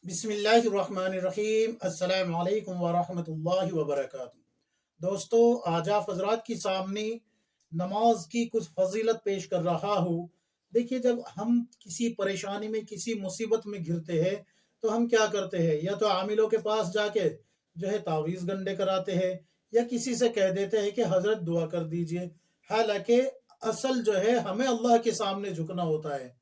بسم اللہ الرحمن الرحیم۔ السلام علیکم ورحمۃ اللہ وبرکاتہ۔ دوستو، آج آپ حضرات کی سامنے نماز کی کچھ فضیلت پیش کر رہا ہوں۔ دیکھیے، جب ہم کسی پریشانی میں کسی مصیبت میں گھرتے ہیں تو ہم کیا کرتے ہیں؟ یا تو عاملوں کے پاس جا کے تعویذ گنڈے کراتے ہیں، یا کسی سے کہہ دیتے ہیں کہ حضرت دعا کر دیجئے۔ حالانکہ اصل ہمیں اللہ کے سامنے جھکنا ہوتا ہے۔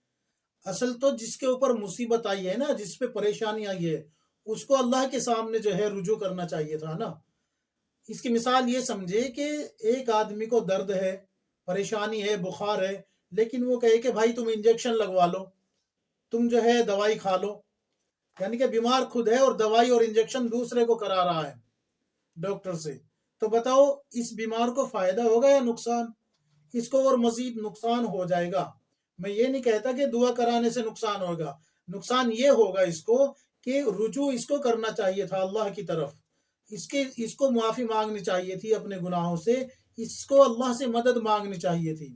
اصل تو جس کے اوپر مصیبت آئی ہے نا، جس پہ پریشانی آئی ہے، اس کو اللہ کے سامنے رجوع کرنا چاہیے تھا نا۔ اس کی مثال یہ سمجھے کہ ایک آدمی کو درد ہے، پریشانی ہے، بخار ہے، لیکن وہ کہے کہ بھائی تم انجیکشن لگوا لو، تم دوائی کھا لو۔ یعنی کہ بیمار خود ہے اور دوائی اور انجیکشن دوسرے کو کرا رہا ہے ڈاکٹر سے۔ تو بتاؤ، اس بیمار کو فائدہ ہوگا یا نقصان؟ اس کو اور مزید نقصان ہو جائے گا۔ میں یہ نہیں کہتا کہ دعا کرانے سے نقصان ہوگا، نقصان یہ ہوگا اس کو کہ رجوع اس کو کرنا چاہیے تھا اللہ کی طرف، اس کو معافی مانگنی چاہیے تھی اپنے گناہوں سے، اس کو اللہ سے مدد مانگنی چاہیے تھی۔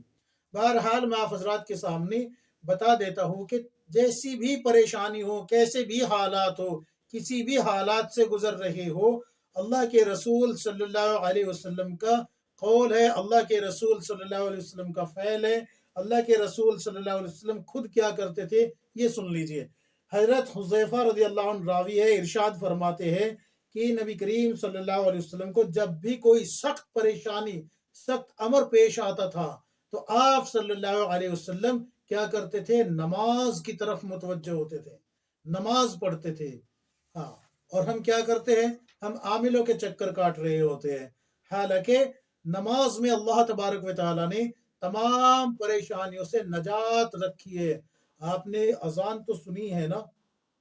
بہرحال میں آپ حضرات کے سامنے بتا دیتا ہوں کہ جیسی بھی پریشانی ہو، کیسے بھی حالات ہو، کسی بھی حالات سے گزر رہے ہو، اللہ کے رسول صلی اللہ علیہ وسلم کا قول ہے، اللہ کے رسول صلی اللہ علیہ وسلم کا فعل ہے، اللہ کے رسول صلی اللہ علیہ وسلم خود کیا کرتے تھے، یہ سن لیجئے۔ حضرت حذیفہ رضی اللہ عنہ راوی ہے، ارشاد فرماتے ہیں کہ نبی کریم صلی اللہ علیہ وسلم کو جب بھی کوئی سخت پریشانی، سخت امر پیش آتا تھا تو آپ صلی اللہ علیہ وسلم کیا کرتے تھے؟ نماز کی طرف متوجہ ہوتے تھے، نماز پڑھتے تھے۔ ہاں، اور ہم کیا کرتے ہیں؟ ہم عاملوں کے چکر کاٹ رہے ہوتے ہیں۔ حالانکہ نماز میں اللہ تبارک و تعالیٰ نے تمام پریشانیوں سے نجات رکھی ہے۔ آپ نے اذان تو سنی ہے نا،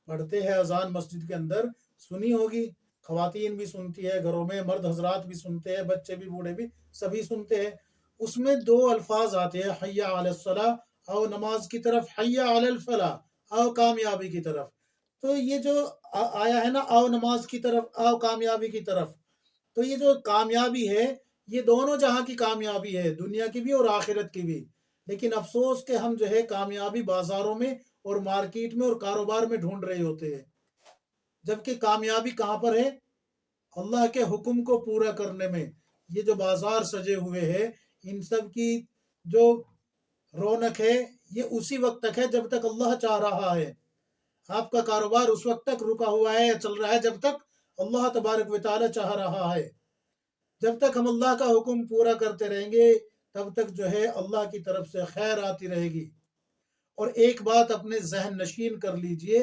پڑھتے ہیں اذان مسجد کے اندر، سنی ہوگی، خواتین بھی سنتی ہے، گھروں میں مرد حضرات بھی سنتے ہیں، بچے بھی بوڑھے بھی سبھی سنتے ہیں۔ اس میں دو الفاظ آتے ہیں، حی علی الصلاۃ، او نماز کی طرف، حی علی الفلاح، او کامیابی کی طرف۔ تو یہ جو آیا ہے نا، او نماز کی طرف، او کامیابی کی طرف، تو یہ جو کامیابی ہے، یہ دونوں جہاں کی کامیابی ہے، دنیا کی بھی اور آخرت کی بھی۔ لیکن افسوس کہ ہم کامیابی بازاروں میں اور مارکیٹ میں اور کاروبار میں ڈھونڈ رہے ہوتے ہیں، جبکہ کامیابی کہاں پر ہے؟ اللہ کے حکم کو پورا کرنے میں۔ یہ جو بازار سجے ہوئے ہیں، ان سب کی جو رونق ہے، یہ اسی وقت تک ہے جب تک اللہ چاہ رہا ہے۔ آپ کا کاروبار اس وقت تک رکا ہوا ہے یا چل رہا ہے جب تک اللہ تبارک و تعالی چاہ رہا ہے۔ جب تک ہم اللہ کا حکم پورا کرتے رہیں گے، تب تک اللہ کی طرف سے خیر آتی رہے گی۔ اور ایک بات اپنے ذہن نشین کر لیجئے،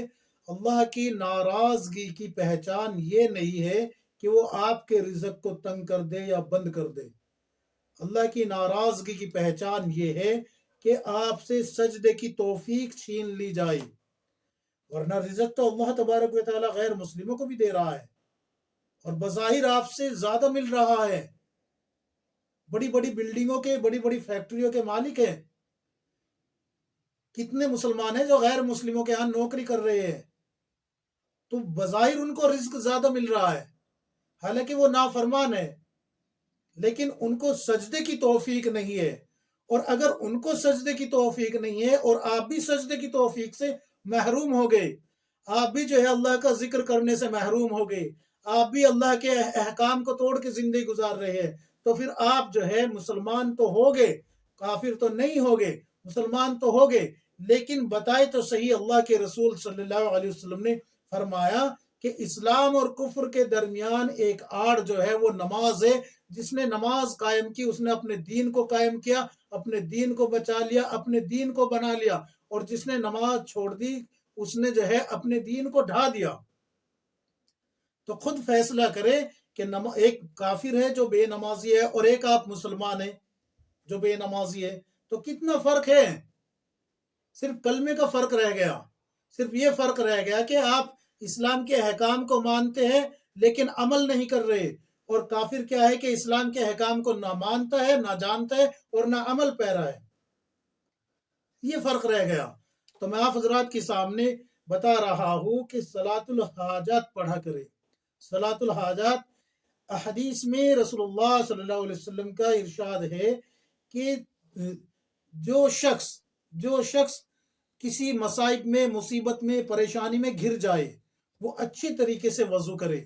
اللہ کی ناراضگی کی پہچان یہ نہیں ہے کہ وہ آپ کے رزق کو تنگ کر دے یا بند کر دے۔ اللہ کی ناراضگی کی پہچان یہ ہے کہ آپ سے سجدے کی توفیق چھین لی جائے، ورنہ رزق تو اللہ تبارک و تعالی غیر مسلموں کو بھی دے رہا ہے، اور بظاہر آپ سے زیادہ مل رہا ہے۔ بڑی بڑی بلڈنگوں کے، بڑی بڑی فیکٹریوں کے مالک ہیں۔ کتنے مسلمان ہیں جو غیر مسلموں کے ہاں نوکری کر رہے ہیں، تو بظاہر ان کو رزق زیادہ مل رہا ہے، حالانکہ وہ نافرمان ہے، لیکن ان کو سجدے کی توفیق نہیں ہے۔ اور اگر ان کو سجدے کی توفیق نہیں ہے اور آپ بھی سجدے کی توفیق سے محروم ہو گئے، آپ بھی اللہ کا ذکر کرنے سے محروم ہو گئے، آپ بھی اللہ کے احکام کو توڑ کے زندگی گزار رہے ہیں، تو پھر آپ مسلمان تو ہوگے، کافر تو نہیں ہوگے، مسلمان تو ہوگے، لیکن بتائے تو صحیح، اللہ کے رسول صلی اللہ علیہ وسلم نے فرمایا کہ اسلام اور کفر کے درمیان ایک آڑ وہ نماز ہے۔ جس نے نماز قائم کی، اس نے اپنے دین کو قائم کیا، اپنے دین کو بچا لیا، اپنے دین کو بنا لیا، اور جس نے نماز چھوڑ دی، اس نے اپنے دین کو ڈھا دیا۔ تو خود فیصلہ کرے کہ ایک کافر ہے جو بے نمازی ہے، اور ایک آپ مسلمان ہیں جو بے نمازی ہے، تو کتنا فرق ہے؟ صرف کلمے کا فرق رہ گیا، صرف یہ فرق رہ گیا کہ آپ اسلام کے احکام کو مانتے ہیں لیکن عمل نہیں کر رہے، اور کافر کیا ہے کہ اسلام کے احکام کو نہ مانتا ہے، نہ جانتا ہے، اور نہ عمل پیرا ہے۔ یہ فرق رہ گیا۔ تو میں آپ حضرات کے سامنے بتا رہا ہوں کہ صلاۃ الحاجات پڑھا کرے۔ صلاۃ الحاجات، احادیث میں رسول اللہ صلی اللہ علیہ وسلم کا ارشاد ہے کہ جو شخص کسی مصائب میں، مصیبت میں، پریشانی میں گھر جائے، وہ اچھی طریقے سے وضو کرے،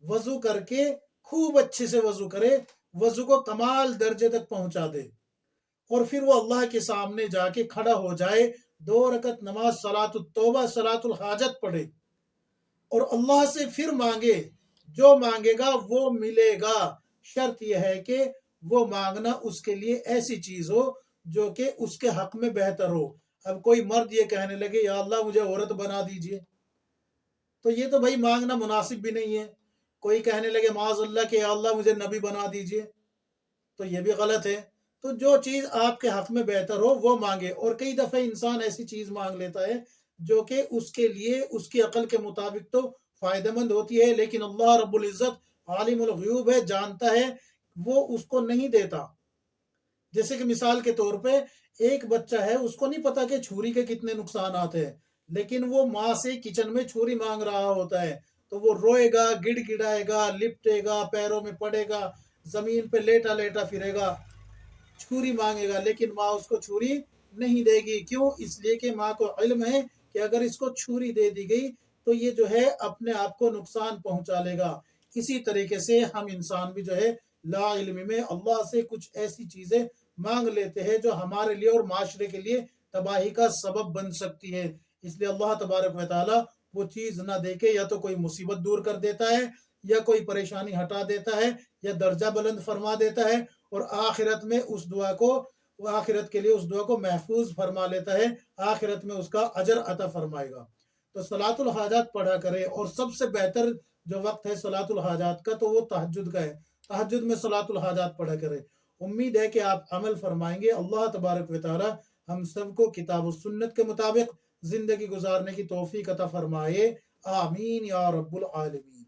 وضو کر کے خوب اچھے سے وضو کرے، وضو کو کمال درجے تک پہنچا دے، اور پھر وہ اللہ کے سامنے جا کے کھڑا ہو جائے، 2 رکعت نماز صلاۃ التوبہ صلاۃ الحاجت پڑھے، اور اللہ سے پھر مانگے، جو مانگے گا وہ ملے گا۔ شرط یہ ہے کہ وہ مانگنا اس کے لیے ایسی چیز ہو جو کہ اس کے حق میں بہتر ہو۔ اب کوئی مرد یہ کہنے لگے یا اللہ مجھے عورت بنا دیجئے، تو یہ تو بھائی مانگنا مناسب بھی نہیں ہے۔ کوئی کہنے لگے معاذ اللہ کہ یا اللہ مجھے نبی بنا دیجئے، تو یہ بھی غلط ہے۔ تو جو چیز آپ کے حق میں بہتر ہو وہ مانگے، اور کئی دفعہ انسان ایسی چیز مانگ لیتا ہے جو کہ اس کے لیے اس کی عقل کے مطابق تو فائدہ مند ہوتی ہے، لیکن اللہ رب العزت عالم الغیوب ہے، جانتا ہے، وہ اس کو نہیں دیتا۔ جیسے کہ مثال کے طور پہ ایک بچہ ہے، اس کو نہیں پتا کہ چھری کے کتنے نقصانات ہیں، لیکن وہ ماں سے کچن میں چھری مانگ رہا ہوتا ہے، تو وہ روئے گا، گڑ گڑائے گا، لپٹے گا، پیروں میں پڑے گا، زمین پہ لیٹا لیٹا پھرے گا، چھری مانگے گا، لیکن ماں اس کو چھری نہیں دے گی۔ کیوں؟ اس لیے کہ ماں کو علم ہے کہ اگر اس کو چھری دے دی گئی تو یہ جو ہے اپنے آپ کو نقصان پہنچا لے گا۔ اسی طریقے سے ہم انسان بھی جو ہے لا علمی میں اللہ سے کچھ ایسی چیزیں مانگ لیتے ہیں جو ہمارے لیے اور معاشرے کے لیے تباہی کا سبب بن سکتی ہے۔ اس لیے اللہ تبارک و تعالی وہ چیز نہ دے کے یا تو کوئی مصیبت دور کر دیتا ہے، یا کوئی پریشانی ہٹا دیتا ہے، یا درجہ بلند فرما دیتا ہے، اور آخرت میں اس دعا کو، آخرت کے لیے اس دعا کو محفوظ فرما لیتا ہے، آخرت میں اس کا اجر عطا فرمائے گا۔ تو صلاۃ الحاجات پڑھا کرے، اور سب سے بہتر جو وقت ہے صلاۃ الحاجات کا تو وہ تہجد کا ہے، تہجد میں صلاۃ الحاجات پڑھا کرے۔ امید ہے کہ آپ عمل فرمائیں گے۔ اللہ تبارک و تعالی ہم سب کو کتاب و سنت کے مطابق زندگی گزارنے کی توفیق عطا فرمائے، آمین یا رب العالمین۔